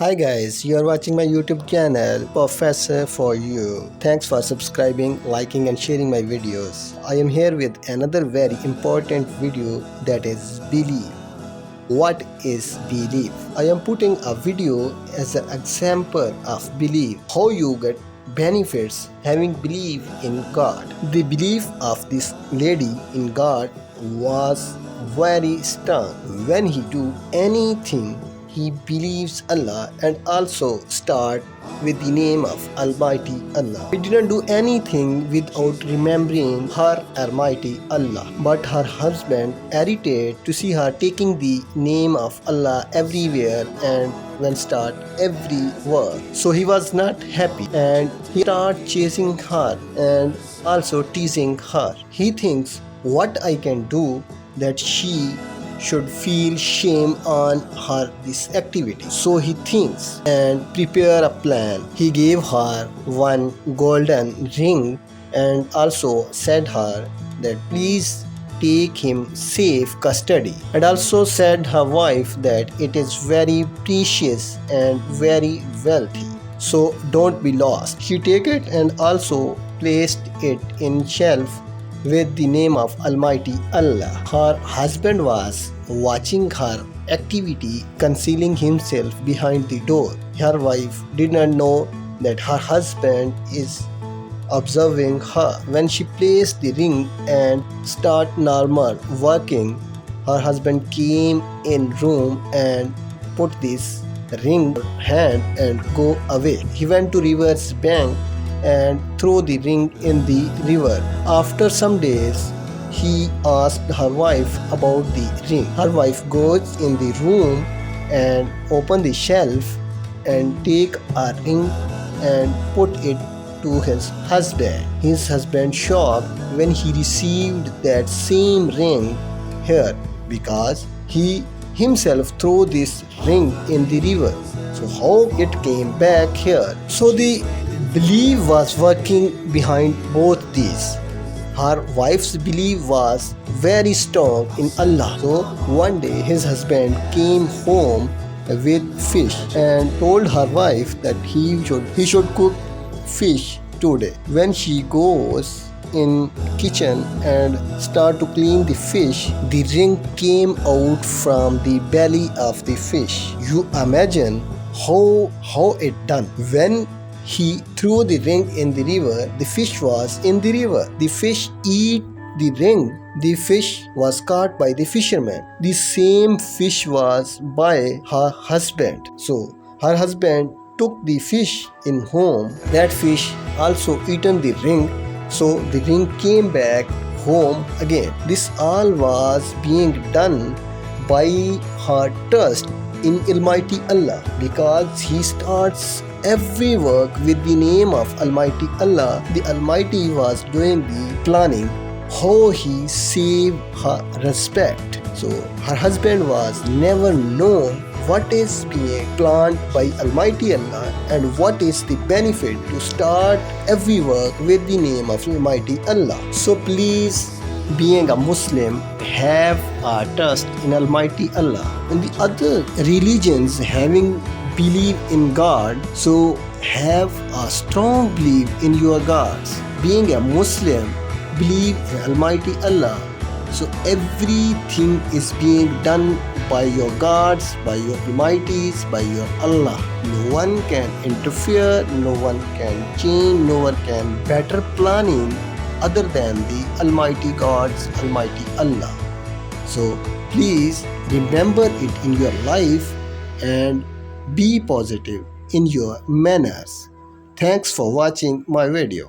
Hi guys, you are watching my YouTube channel Professor for You. Thanks for subscribing, liking and sharing my videos. I am here with another very important video, that is Believe. What is belief? I am putting a video as an example of belief, how you get benefits having belief in God. The belief of this lady in God was very strong. When he do anything, he believes Allah and also start with the name of Almighty Allah. He didn't do anything without remembering her Almighty Allah. But her husband irritated to see her taking the name of Allah everywhere and when start every word. So he was not happy and he started chasing her and also teasing her. He thinks, what I can do that she should feel shame on her this activity. So he thinks and prepare a plan. He gave her one golden ring and also said her that please take him safe custody, and also said her wife that it is very precious and very wealthy, so don't be lost. She take it and also placed it in shelf with the name of Almighty Allah. Her husband was watching her activity, concealing himself behind the door. Her wife did not know that her husband is observing her. When she placed the ring and start normal working, her husband came in room and put this ring in her hand and go away. He went to river's bank and threw the ring in the river. After some days, he asked her wife about the ring. Her wife goes in the room and open the shelf and take a ring and put it to his husband. His husband shocked when he received that same ring here, because he himself threw this ring in the river. So how it came back here? So the belief was working behind both these. Her wife's belief was very strong in Allah. So one day his husband came home with fish and told her wife that he should cook fish today. When she goes in kitchen and start to clean the fish, the ring came out from the belly of the fish. You imagine how it done. When he threw the ring in the river, the fish was in the river. The fish eat the ring. The fish was caught by the fisherman. The same fish was by her husband. So her husband took the fish in home. That fish also eaten the ring. So the ring came back home again. This all was being done by her trust in Almighty Allah, because he starts every work with the name of Almighty Allah. The Almighty was doing the planning, how he saved her respect. So her husband was never known what is being planned by Almighty Allah and what is the benefit to start every work with the name of Almighty Allah. So please, being a Muslim, have a trust in Almighty Allah. And the other religions having believe in God, so have a strong belief in your gods. Being a Muslim, believe in Almighty Allah. So everything is being done by your gods, by your Almighties, by your Allah. No one can interfere, no one can change, no one can better planning other than the Almighty God's Almighty Allah. So please remember it in your life and be positive in your manners. Thanks for watching my video.